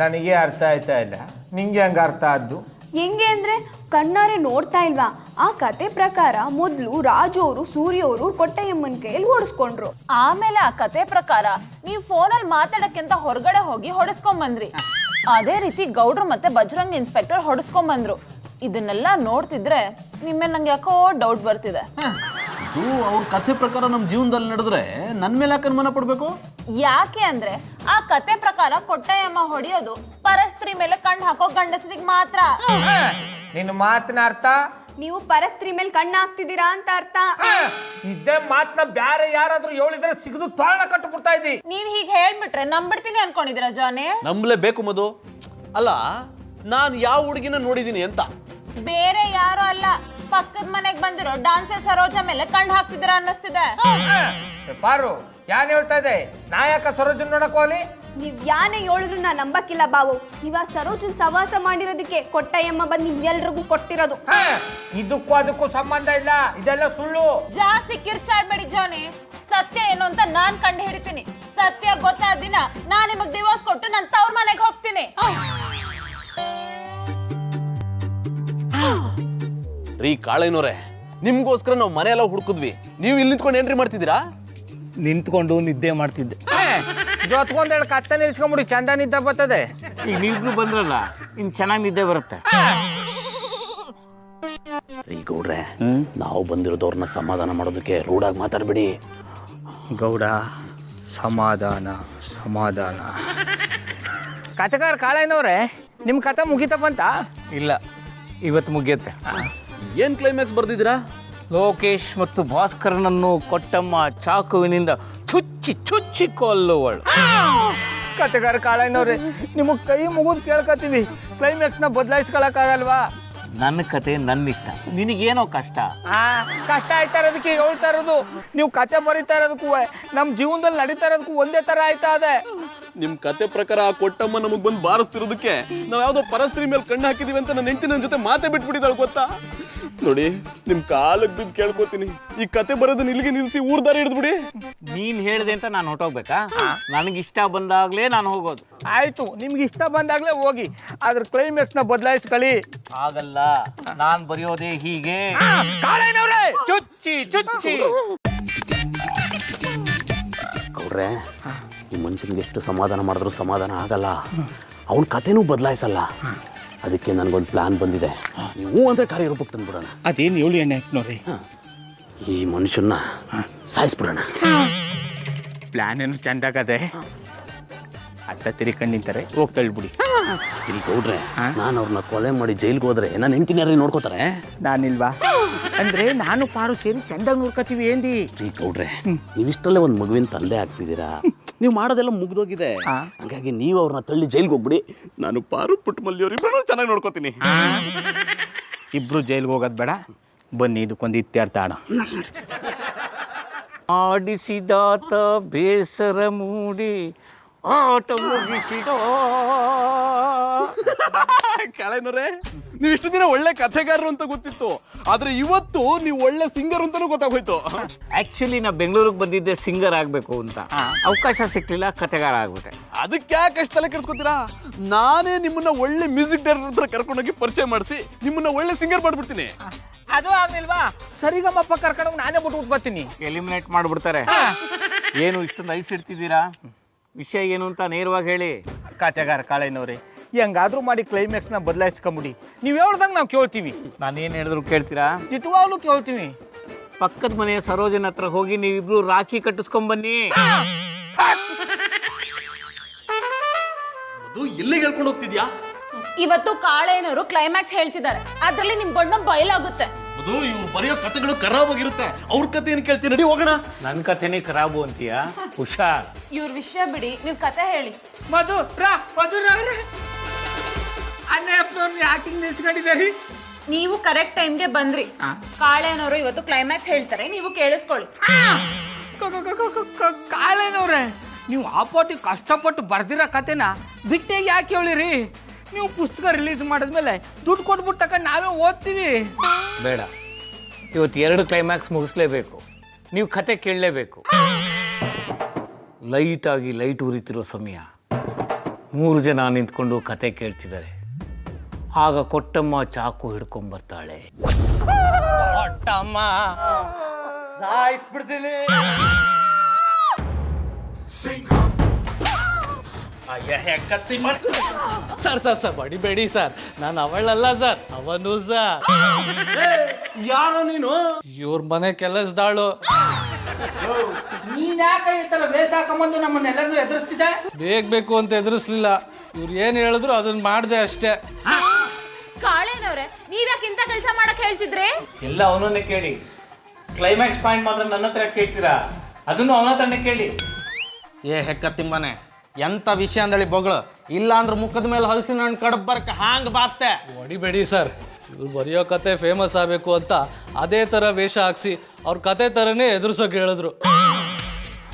H: ನನಗೆ ಅರ್ಥ ಆಯ್ತಾ ಇಲ್ಲ, ನಿಂಗೆ ಹಂಗೆ ಅರ್ಥ ಆದ್ದು?
I: ಹೆಂಗೆ ಅಂದ್ರೆ ಕಣ್ಣಾರೆ ನೋಡ್ತಾ ಇಲ್ವಾ? ಆ ಕತೆ ಪ್ರಕಾರ ಮೊದ್ಲು ರಾಜು ಅವರು ಸೂರ್ಯ ಅವರು ಕೊಟ್ಟೆಯಮ್ಮನ ಕೈಯಲ್ಲಿ ಹೊಡೆಸ್ಕೊಂಡ್ರು.
F: ಆಮೇಲೆ ಆ ಕತೆ ಪ್ರಕಾರ ನೀವು ಫೋನಲ್ಲಿ ಮಾತಾಡಕ್ಕಿಂತ ಹೊರಗಡೆ ಹೋಗಿ ಹೊಡೆಸ್ಕೊಂಡ್ ಬಂದ್ರಿ. ಅದೇ ರೀತಿ ಗೌಡ್ರು ಮತ್ತೆ ಬಜರಂಗ್ ಇನ್ಸ್ಪೆಕ್ಟರ್ ಹೊಡೆಸ್ಕೊಂಡ್ ಬಂದ್ರು. ಇದನ್ನೆಲ್ಲ ನೋಡ್ತಿದ್ರೆ ನಿಮ್ಮೇಲೆ ನಂಗೆ ಯಾಕೋ ಡೌಟ್ ಬರ್ತಿದೆ.
D: ಅವ್ರ ಕಥೆ ಪ್ರಕಾರ ನಮ್ಮ ಜೀವನದಲ್ಲಿ ನಡೆದ್ರೆ ನನ್ನ ಮೇಲೆ ಯಾಕೆ ಅನುಮಾನ ಪಡ್ಬೇಕು?
F: ಯಾಕೆ ಅಂದ್ರೆ ಆ ಕತೆ ಪ್ರಕಾರ ಕೊಟ್ಟೆಯಮ್ಮ ಹೊಡೆಯೋದು ಪರಸ್ತ್ರೀ ಮೇಲೆ ಕಣ್ಣು ಹಾಕೋ ಗಂಡಸರಿಗೆ ಮಾತ್ರ.
H: ನಿನ್ನ ಮಾತಿನ ಅರ್ಥ?
I: ನೀವು ಪರಸ್ತ್ರೀ ಮೇಲೆ ಕಣ್ಣು ಹಾಕ್ತಿದ್ದೀರಾ ಅಂತ ಅರ್ಥ.
H: ಇದೇ ಮಾತನ್ನ ಬ್ಯಾರೆ ಯಾರಾದ್ರೂ ಹೇಳಿದ್ರೆ ಸಿಗದು ತೋರಣ ಕಟ್ಟು ಬಿಡ್ತಾ ಇದ್ದಿ.
F: ನೀವ್ ಹೀಗೆ ಹೇಳ್ಬಿಟ್ರೆ ನಂಬಿಡ್ತೀನಿ ಅನ್ಕೊಂಡಿದ್ದೀರಾ ಜಾನಿ?
D: ನಂಬಲೇಬೇಕು ಮಧು. ಅಲ್ಲ, ನಾನು ಯಾವ ಹುಡುಗಿನ ನೋಡಿದೀನಿ ಅಂತ?
F: ಬೇರೆ ಯಾರು ಅಲ್ಲ, ಪಕ್ಕದ ಮನೆಗೆ ಬಂದಿರೋ ಡಾನ್ಸರ್ ಸರೋಜ ಮೇಲೆ ಕಣ್ಣು ಹಾಕ್ತಿದ್ದೀರಾ ಅನ್ನಿಸ್ತಿದೆ.
H: ಪಾರು, ಯಾನ್ ಹೇಳ್ತಾ ಇದೆ? ನಾ ಯಾಕ ಸರೋಜನ್ ನೋಡಕ್ ಹೋಗ್ಲಿ?
I: ನೀವ್ ಯಾನೇ ಹೇಳಿದ್ರು ನಾ ನಂಬಕ್ಕಿಲ್ಲ ಬಾವು. ನೀವ ಸರೋಜನ್ ಸವಾಸ ಮಾಡಿರೋದಕ್ಕೆ ಕೊಟ್ಟಯ್ಯಮ್ಮ ಬಂದು ನಿಮ್ಗೆಲ್ರಿಗೂ ಕೊಟ್ಟಿರೋದು.
H: ಇದಕ್ಕೂ ಅದಕ್ಕೂ ಸಂಬಂಧ ಇಲ್ಲ, ಇದೆಲ್ಲ ಸುಳ್ಳು.
F: ಜಾಸ್ತಿ ಕಿರ್ಚಾಡ್ಬೇಡಿ ಜಾನಿ. ಸತ್ಯ ಏನು ಅಂತ ನಾನ್ ಕಂಡು ಹಿಡಿತೀನಿ. ಸತ್ಯ ಗೊತ್ತಾದ ದಿನ ನಾನ್ ನಿಮಗ್ ಡಿವೋರ್ಸ್ ಕೊಟ್ಟು ನನ್ ತವ್ರ ಮನೆಗೆ ಹೋಗ್ತೀನಿ.
D: ರೀ ಕಾಳೇನೋರೆ, ನಿಮ್ಗೋಸ್ಕರ ನಾವು ಮನೆಯೆಲ್ಲ ಹುಡುಕಿದ್ವಿ, ನೀವು ಇಲ್ಲಿ ನಿಂತ್ಕೊಂಡು ಏನ್ರಿ ಮಾಡ್ತಿದ್ದೀರಾ?
B: ನಿಂತ್ಕೊಂಡು ನಿದ್ದೆ ಮಾಡ್ತಿದ್ದೆ.
H: ಜೊತ್ಕೊಂಡೆರಡು ಕತ್ತ ನಿಲ್ಸ್ಕೊಂಬಿಡಿ, ಚಂದ ನಿದ್ದೆ ಬರ್ತದೆ.
B: ಈಗ ನೀವ್ರು ಬಂದ್ರಲ್ಲ, ಇನ್ನು ಚೆನ್ನಾಗಿ ನಿದ್ದೆ ಬರುತ್ತೆ.
D: ರೀ ಗೌಡ್ರೆ, ನಾವು ಬಂದಿರೋದವ್ರನ್ನ ಸಮಾಧಾನ ಮಾಡೋದಕ್ಕೆ ರೂಢಾಗಿ ಮಾತಾಡ್ಬೇಡಿ.
H: ಗೌಡ, ಸಮಾಧಾನ ಸಮಾಧಾನ. ಕಥೆಗಾರ ಕಾಳೇನವ್ರೆ, ನಿಮ್ಮ ಕಥೆ ಮುಗಿತಪ್ಪಂತ?
B: ಇಲ್ಲ, ಇವತ್ತು ಮುಗಿಯುತ್ತೆ.
D: ಏನ್ ಕ್ಲೈಮ್ಯಾಕ್ಸ್ ಬರ್ದಿದ್ದೀರಾ?
B: ಲೋಕೇಶ್ ಮತ್ತು ಭಾಸ್ಕರನನ್ನು ಕೊಟ್ಟಮ್ಮ ಚಾಕುವಿನಿಂದ ಚುಚ್ಚಿ ಚುಚ್ಚಿ ಕೊಲ್ಲುವಳು.
H: ಕಥೆಗಾರ ಕಾಳೇನವ್ರೆ, ನಿಮಗೆ ಕೈ ಮುಗಿದು ಕೇಳ್ಕೊತೀವಿ, ಕ್ಲೈಮ್ಯಾಕ್ಸ್ನ ಬದಲಾಯಿಸ್ಕೊಳಕ್ಕಾಗಲ್ವಾ?
B: ನನ್ನ ಕತೆ ನನ್ನ ಇಷ್ಟ, ನಿನಗೇನೋ ಕಷ್ಟ.
H: ಕಷ್ಟ ಆಯ್ತಾ ಇರೋದಕ್ಕೆ ಹೇಳ್ತಾ ಇರೋದು. ನೀವು ಕತೆ ಬರೀತಾ ಇರೋದಕ್ಕೂ ನಮ್ಮ ಜೀವನದಲ್ಲಿ ನಡೀತಾ ಇರೋದಕ್ಕೂ ಒಂದೇ ತರ ಆಯ್ತಾ ಇದೆ.
D: ನಿಮ್ ಕತೆ ಪ್ರಕಾರ ಆ ಕೊಟ್ಟಮ್ಮ ನಮಗ್ ಬಂದು ಬಾರಿಸ್ತಿರೋದಕ್ಕೆ ನಾವ್ ಯಾವ್ದೋ ಪರಸ್ತ್ರೀ ಮೇಲೆ ಕಣ್ಣು ಹಾಕಿದೀವಿ ಅಂತ ನನ್ನ ಹೆಂಡತಿ ನನ್ನ ಜೊತೆ ಮಾತೆ ಬಿಟ್ಬಿಟ್ಟಿದ್ದಾಳೆ ಗೊತ್ತಾ? ನೋಡಿ, ನಿಮ್ ಕಾಲಕ್ಕೆ ಬಿದ್ದು ಕೇಳ್ಕೊತೀನಿ, ಈ ಕತೆ ಬರೋದನ್ನ ಇಲ್ಲಿಗೆ ನಿಲ್ಸಿ ಊರ್ ದಾರಿ ಹಿಡಿದ್ಬಿಡಿ.
B: ನೀನ್ ಹೇಳ್ದೆ ಅಂತ ನಾನು ಹೊಟ್ಟೋಗ್ಬೇಕಾ? ನನಗಿಷ್ಟ ಬಂದಾಗ್ಲೇ ನಾನು ಹೋಗೋದು.
H: ಆಯ್ತು, ನಿಮ್ಗೆ ಇಷ್ಟ ಬಂದಾಗ್ಲೇ ಹೋಗಿ, ಆದ್ರೆ ಕ್ಲೈಮ್ಯಾಕ್ಸ್ನ ಬದಲಾಯಿಸ್ಕೊಳ್ಳಿ.
B: ಆಗಲ್ಲ, ನಾನ್ ಬರೆಯೋದೇ ಹೀಗೆ, ಚುಚ್ಚಿ ಚುಚ್ಚಿ.
D: ಗೌಡ್ರೆ, ಈ ಮನುಷ್ಯನಿಗೆ ಎಷ್ಟು ಸಮಾಧಾನ ಮಾಡಿದ್ರು ಸಮಾಧಾನ ಆಗಲ್ಲ. ಅವನ ಕತೆನೂ ಬದಲಾಯಿಸಲ್ಲ. ಅದಕ್ಕೆ ನನಗೊಂದು ಪ್ಲಾನ್ ಬಂದಿದೆ. ನೀವು ಅಂದ್ರೆ ಕಾರ್ಯರೂಪಕ್ಕೆ ತಂದ್ಬಿಡೋಣ.
H: ಅದೇನು ಹೇಳಿ ಎಣ್ಣೆ ನೋಡ್ರಿ.
D: ಈ ಮನುಷ್ಯನ್ನ ಸಾಯಿಸ್ಬಿಡೋಣ.
H: ಪ್ಲಾನ್ ಏನು ಚಂದಾಗದೆ, ಅತ್ತ ತಿರ್ಕಂಡಿಂತಾರೆ, ಹೋಗಿ ತಳ್ಬಿಡಿ.
D: ತಿರಿ ಗೌಡ್ರೆ, ನಾನು ಅವ್ರನ್ನ ಕೊಲೆ ಮಾಡಿ ಜೈಲ್ಗೆ ಹೋದ್ರೆ ನಾನು ಹೆಂಡ್ತಿನಾರಿ ನೋಡ್ಕೋತಾರೆ?
H: ನಾನಿಲ್ವಾ? ಅಂದ್ರೆ ನಾನು ಪಾರು ಸೇರಿ ಚಂದಾಗಿ ನೋಡ್ಕೋತೀವಿ ಏನ್ದಿ?
D: ರೀ ಗೌಡ್ರೆ, ನೀವಿಷ್ಟಲ್ಲೇ ಒಂದು ಮಗುವಿನ ತಂದೆ ಆಗ್ತಿದ್ದೀರಾ. ನೀವು ಮಾಡೋದೆಲ್ಲ ಮುಗ್ದೋಗಿದೆ. ಹಾಗಾಗಿ ನೀವು ಅವ್ರನ್ನ ತಳ್ಳಿ ಜೈಲ್ಗೆ ಹೋಗ್ಬಿಡಿ. ನಾನು ಪಾರು ಪುಟ್ಟಮಲ್ಲಿಯವ್ರು ಇಬ್ಬರು ಚೆನ್ನಾಗಿ ನೋಡ್ಕೋತೀನಿ.
H: ಇಬ್ರು ಜೈಲ್ಗೆ ಹೋಗೋದು ಬೇಡ, ಬನ್ನಿ ಇದಕ್ಕೊಂದು ಇತ್ಯರ್ಥ ಆಡ.
B: ಆಡಿಸಿದಾತ ಬೇಸರ ಮೂಡಿ ಆಟ ಮುಗಿಸಿದ.
D: ಕಾಳೇನವ್ರೆ, ನೀವು ಇಷ್ಟು ದಿನ ಒಳ್ಳೆ ಕಥೆಗಾರರು ಅಂತ ಗೊತ್ತಿತ್ತು, ಆದ್ರೆ ಇವತ್ತು ನೀವು ಒಳ್ಳೆ ಸಿಂಗರ್ ಅಂತಾನೂ ಗೊತ್ತಾಗೋಯ್ತು.
B: ಆಕ್ಚುಲಿ ನಾ ಬೆಂಗಳೂರಿಗೆ ಬಂದಿದ್ದೆ ಸಿಂಗರ್ ಆಗ್ಬೇಕು ಅಂತ, ಅವಕಾಶ ಸಿಕ್ಲಿಲ್ಲ, ಕಥೆಗಾರ ಆಗ್ಬಿಟ್ಟೆ.
D: ಅದಕ್ಕೆ ಯಾಕೆ ಅಷ್ಟು ತಲೆ ಕೆಡಿಸ್ಕೊತೀರಾ? ನಾನೇ ನಿಮ್ಮನ್ನ ಒಳ್ಳೆ ಮ್ಯೂಸಿಕ್ ಡೈರೆಕ್ಟರ್ ಹತ್ರ ಕರ್ಕೊಂಡೋಗಿ ಪರಿಚಯ ಮಾಡಿಸಿ ನಿಮ್ಮನ್ನ ಒಳ್ಳೆ ಸಿಂಗರ್ ಮಾಡ್ಬಿಡ್ತೀನಿ.
H: ಅದು ಆಗ್ಲಿಲ್ವಾ? ಸರಿಗಮ್ಮಪ್ಪ ಕರ್ಕೊಂಡೋಗಿ ನಾನೇ ಬಿಟ್ಟು ಬರ್ತೀನಿ.
B: ಎಲಿಮಿನೇಟ್ ಮಾಡ್ಬಿಡ್ತಾರೆ. ಏನು ಇಷ್ಟೊಂದು ಐಸ್ ಇಡ್ತಿದ್ದೀರಾ? ವಿಷಯ ಏನು ಅಂತ ನೇರವಾಗಿ ಹೇಳಿ.
H: ಕಥೆಗಾರ ಕಾಳೇನವ್ರೆ, ಹೆಂಗಾದ್ರೂ ಮಾಡಿ ಕ್ಲೈಮ್ಯಾಕ್ಸ್ನ ಬದಲಾಯಿಸ್ಕೊಂಬಿಡಿ. ನೀವು ಹೇಳ್ದಂಗೆ ನಾವು ಕೇಳ್ತೀವಿ.
B: ನಾನೇನು ಹೇಳಿದ್ರು ಕೇಳ್ತೀರಾ?
H: ನಿಜವಾಗ್ಲೂ ಕೇಳ್ತೀವಿ.
B: ಪಕ್ಕದ ಮನೆಯ ಸರೋಜನ ಹತ್ರ ಹೋಗಿ ನೀವಿಬ್ರು ರಾಖಿ ಕಟ್ಟಿಸ್ಕೊಂಬನ್ನಿ.
D: ಅದು ಎಲ್ಲಿಗೆ ಹೇಳ್ಕೊಂಡು ಹೋಗ್ತಿದ್ಯಾ?
F: ಇವತ್ತು ಕಾಳೇನವರು ಕ್ಲೈಮ್ಯಾಕ್ಸ್ ಹೇಳ್ತಿದ್ದಾರೆ, ಅದ್ರಲ್ಲಿ ನಿಮ್ ಬಣ್ಣ ಬಯಲಾಗುತ್ತೆ.
D: ಅದು ಇವ್ರು ಬರೆಯೋ ಕಥೆಗಳು ಖರಾಬಾಗಿರುತ್ತೆ. ಅವ್ರ ಕಥೆ ಏನು ಕೇಳ್ತೀನಿ, ನಡಿ ಹೋಗೋಣ.
B: ನನ್ನ ಕಥೆನೇ ಖರಾಬು ಅಂತೀಯಾ? ಹುಷಾರ್.
F: ಇವ್ರ ವಿಷಯ ಬಿಡಿ, ನೀವು ಕತೆ ಹೇಳಿ.
H: ಮಧುರವ್ರೆ ಅಣ್ಣಪ್ಪನವ್ರನ್ನ ಯಾಕೆ ನಿಲ್ಸ್ಕೊಂಡಿದ್ದೀರಿ?
F: ನೀವು ಕರೆಕ್ಟ್ ಟೈಮ್ಗೆ ಬಂದ್ರಿ. ಕಾಳೆನವರು ಇವತ್ತು ಕ್ಲೈಮ್ಯಾಕ್ಸ್ ಹೇಳ್ತಾರೆ, ನೀವು ಕೇಳಿಸ್ಕೊಳ್ಳಿ.
H: ಕಾಲೇನವ್ರೆ, ನೀವು ಆಪೋಟಿ ಕಷ್ಟಪಟ್ಟು ಬರ್ದಿರೋ ಕತೆನ ಬಿಟ್ಟೆ ಯಾಕೆ ಹೇಳಿರಿ? ನೀವು ಪುಸ್ತಕ ರಿಲೀಸ್ ಮಾಡಿದ್ಮೇಲೆ ದುಡ್ಡು ಕೊಟ್ಬಿಟ್ಟು ತಕ್ಕ ನಾವೇ ಓದ್ತೀವಿ.
B: ಬೇಡ, ಇವತ್ತು 2 ಕ್ಲೈಮ್ಯಾಕ್ಸ್ ಮುಗಿಸ್ಲೇಬೇಕು. ನೀವು ಕತೆ ಕೇಳಲೇಬೇಕು. ಲೈಟಾಗಿ ಲೈಟ್ ಉರಿತಿರೋ ಸಮಯ, 3 ಜನ ನಿಂತ್ಕೊಂಡು ಕತೆ ಕೇಳ್ತಿದ್ದಾರೆ. ಆಗ ಕೊಟ್ಟಮ್ಮ ಚಾಕು ಹಿಡ್ಕೊಂಬರ್ತಾಳೆ.
E: ಕೊಟ್ಟಮ್ಮ ಸಾಯಿಸ್ಬಿಡ್ತೀನಿ. ಸರ್ ಸರ್ ಸರ್ ಬಡಿಬೇಡಿ ಸರ್, ನಾನು ಅವಳಲ್ಲ ಸರ್, ಅವನು ಸರ್. ಯಾರೋ ನೀನು? ಇವ್ರ ಮನೆ ಕೆಲಸದಾಳು.
H: ನೀನ್ ಯಾಕೆ ಈ ತರ ವೇಷ ಹಾಕೊಂಬಂದು ನಮ್ಮನ್ನೆಲ್ಲರೂ ಎದುರಿಸ್ತಿದ್ದೆ?
E: ಬೇಕು ಅಂತ ಎದುರಿಸ್ಲಿಲ್ಲ, ಇವ್ರು ಏನು ಹೇಳಿದ್ರು ಅದನ್ನ ಮಾಡಿದೆ ಅಷ್ಟೇ.
F: ಕಾಳೆನವ್ರೆ, ನೀವ್ಯಾಕೆ ಇಂಥ ಕೆಲಸ ಮಾಡಕ್ ಹೇಳ್ತಿದ್ರಿ?
B: ಎಲ್ಲ ಅವನನ್ನೇ ಕೇಳಿ. ಕ್ಲೈಮ್ಯಾಕ್ಸ್ ಪಾಯಿಂಟ್ ಮಾತ್ರ ನನ್ನ ಹತ್ರ ಕೇಳ್ತೀರಾ? ಅದನ್ನು ಅವನ ಹತ್ರನೇ ಕೇಳಿ.
E: ಏ ಹೆಕ್ಕ ತಿಮ್ಮನೆ, ಎಂತ ವಿಷಯ ಅಂದಳಿ ಬೊಗಳು, ಇಲ್ಲ ಅಂದ್ರೆ ಮುಖದ ಮೇಲೆ ಹಲಸಿನ ಹಣ್ಣು ಕಡಬ್ ಬರ್ಕ ಹಾಂಗ್ ಬಾಸ್ತೆ. ಹೊಡಿಬೇಡಿ ಸರ್, ಇವ್ರು ಬರೆಯೋ ಕತೆ ಫೇಮಸ್ ಆಗಬೇಕು ಅಂತ ಅದೇ ಥರ ವೇಷ ಹಾಕ್ಸಿ ಅವ್ರ ಕತೆ ಥರನೇ ಎದುರಿಸೋಕೆ ಹೇಳಿದ್ರು.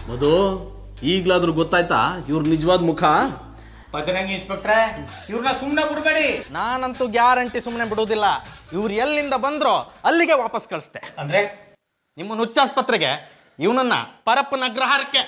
D: ಮಧು, ಈಗಲಾದ್ರೂ ಗೊತ್ತಾಯ್ತಾ ಇವ್ರ ನಿಜವಾದ ಮುಖ?
H: ಬಜರಂಗಿ ಇನ್ಸ್ಪೆಕ್ಟ್ರೆ, ಇವ್ರನ್ನ ಸುಮ್ಮನೆ ಬಿಡ್ಬೇಡಿ.
E: ನಾನಂತೂ ಗ್ಯಾರಂಟಿ ಸುಮ್ಮನೆ ಬಿಡುವುದಿಲ್ಲ. ಇವ್ರು ಎಲ್ಲಿಂದ ಬಂದ್ರೋ ಅಲ್ಲಿಗೆ ವಾಪಸ್ ಕಳಿಸ್ತೆ.
H: ಅಂದ್ರೆ
E: ನಿಮ್ಮ ಹುಚ್ಚಾಸ್ಪತ್ರೆಗೆ ಇವನನ್ನ ಪರಪ್ಪನ ಅಗ್ರಹಾರಕ್ಕೆ